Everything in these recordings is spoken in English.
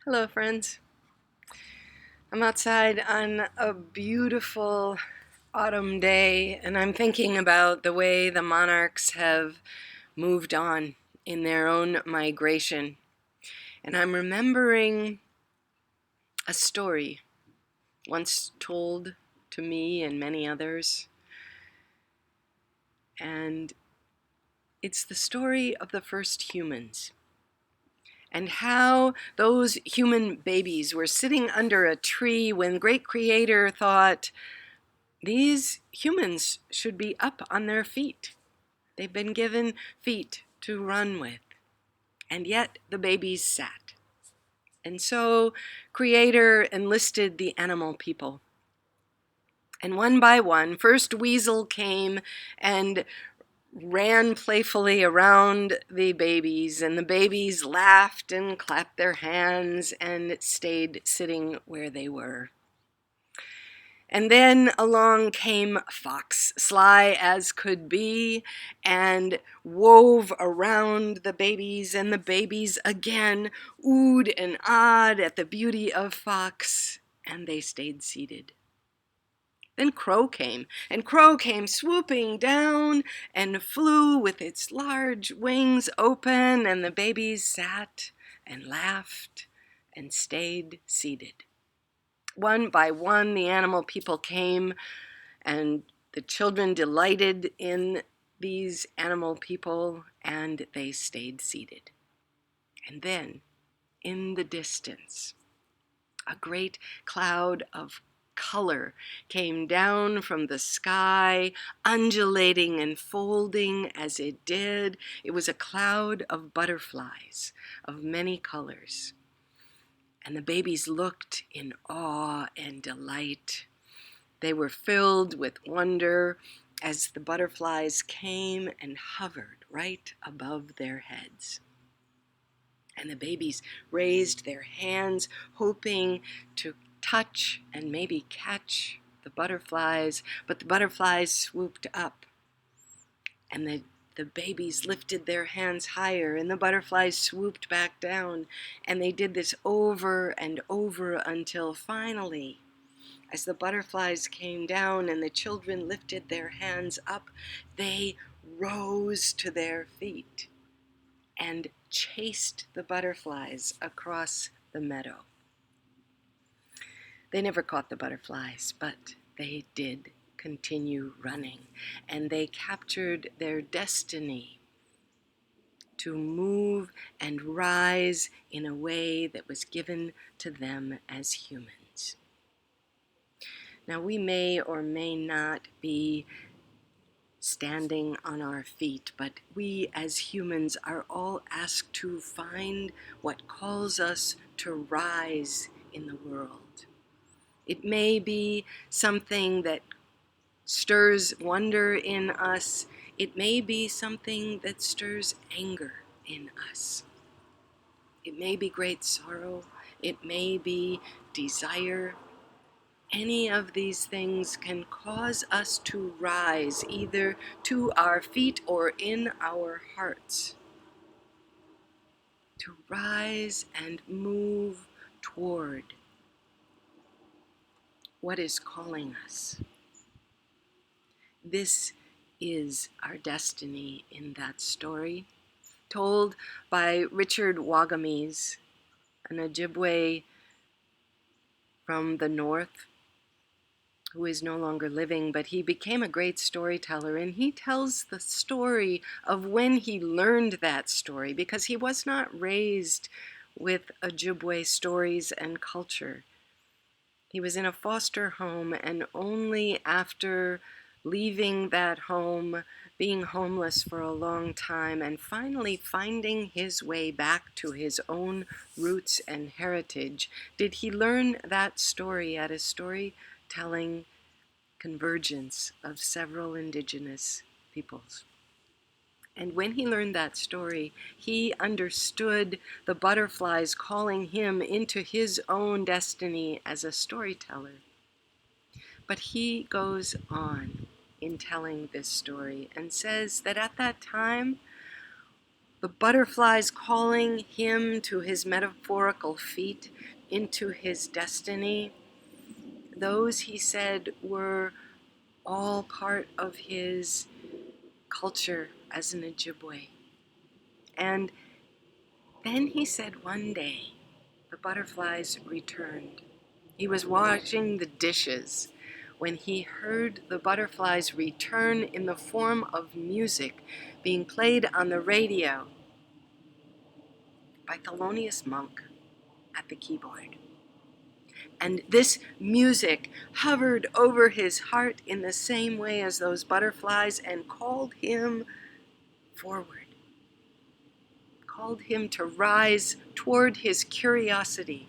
Hello, friends. I'm outside on a beautiful autumn day, and I'm thinking about the way the monarchs have moved on in their own migration. And I'm remembering a story once told to me and many others. And it's the story of the first humans, and how those human babies were sitting under a tree when Great Creator thought, these humans should be up on their feet. They've been given feet to run with, and yet the babies sat. And so Creator enlisted the animal people. And one by one, first Weasel came and ran playfully around the babies, and the babies laughed and clapped their hands and stayed sitting where they were. And then along came Fox, sly as could be, and wove around the babies, and the babies again oohed and awed at the beauty of Fox, and they stayed seated. Then Crow came, and Crow came swooping down and flew with its large wings open, and the babies sat and laughed and stayed seated. One by one, the animal people came, and the children delighted in these animal people, and they stayed seated. And then, in the distance, a great cloud of color came down from the sky, undulating and folding as it did. It was a cloud of butterflies of many colors. And the babies looked in awe and delight. They were filled with wonder as the butterflies came and hovered right above their heads. And the babies raised their hands, hoping to touch and maybe catch the butterflies, but the butterflies swooped up. And the babies lifted their hands higher, and the butterflies swooped back down. And they did this over and over until finally, as the butterflies came down and the children lifted their hands up, they rose to their feet and chased the butterflies across the meadow. They never caught the butterflies, but they did continue running, and they captured their destiny to move and rise in a way that was given to them as humans. Now, we may or may not be standing on our feet, but we as humans are all asked to find what calls us to rise in the world. It may be something that stirs wonder in us. It may be something that stirs anger in us. It may be great sorrow. It may be desire. Any of these things can cause us to rise, either to our feet or in our hearts. To rise and move toward what is calling us. This is our destiny in that story, told by Richard Wagamese, an Ojibwe from the north, who is no longer living, but he became a great storyteller, and he tells the story of when he learned that story, because he was not raised with Ojibwe stories and culture. He was in a foster home, and only after leaving that home, being homeless for a long time, and finally finding his way back to his own roots and heritage, did he learn that story at a storytelling convergence of several indigenous peoples. And when he learned that story, he understood the butterflies calling him into his own destiny as a storyteller. But he goes on in telling this story and says that at that time, the butterflies calling him to his metaphorical feet, into his destiny, those, he said, were all part of his culture as an Ojibwe. And then he said one day the butterflies returned. He was washing the dishes when he heard the butterflies return in the form of music being played on the radio by Thelonious Monk at the keyboard. And this music hovered over his heart in the same way as those butterflies and called him forward, called him to rise toward his curiosity.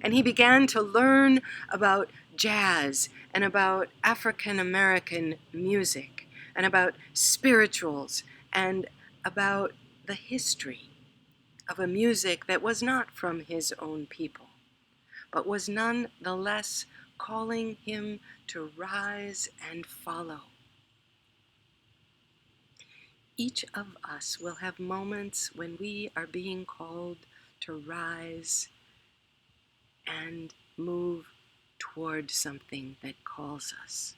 And he began to learn about jazz and about African American music and about spirituals and about the history of a music that was not from his own people, but was nonetheless calling him to rise and follow. Each of us will have moments when we are being called to rise and move toward something that calls us.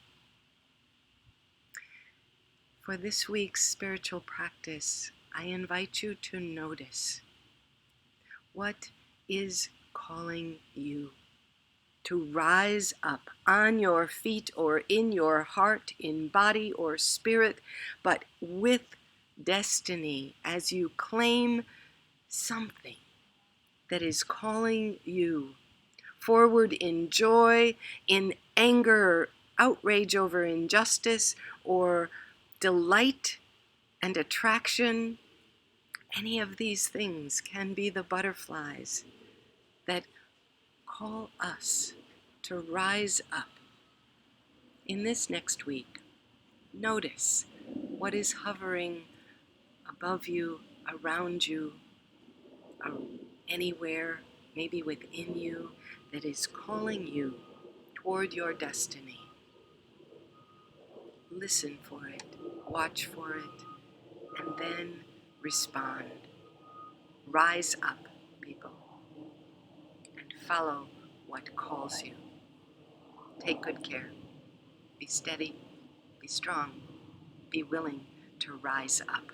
For this week's spiritual practice, I invite you to notice what is calling you to rise up on your feet or in your heart, in body or spirit, but with destiny as you claim something that is calling you forward in joy, in anger, outrage over injustice, or delight and attraction. Any of these things can be the butterflies that call us to rise up. In this next week, notice what is hovering above you, around you, or anywhere, maybe within you, that is calling you toward your destiny. Listen for it, watch for it, and then respond. Rise up, people, and follow what calls you. Take good care. Be steady, be strong, be willing to rise up.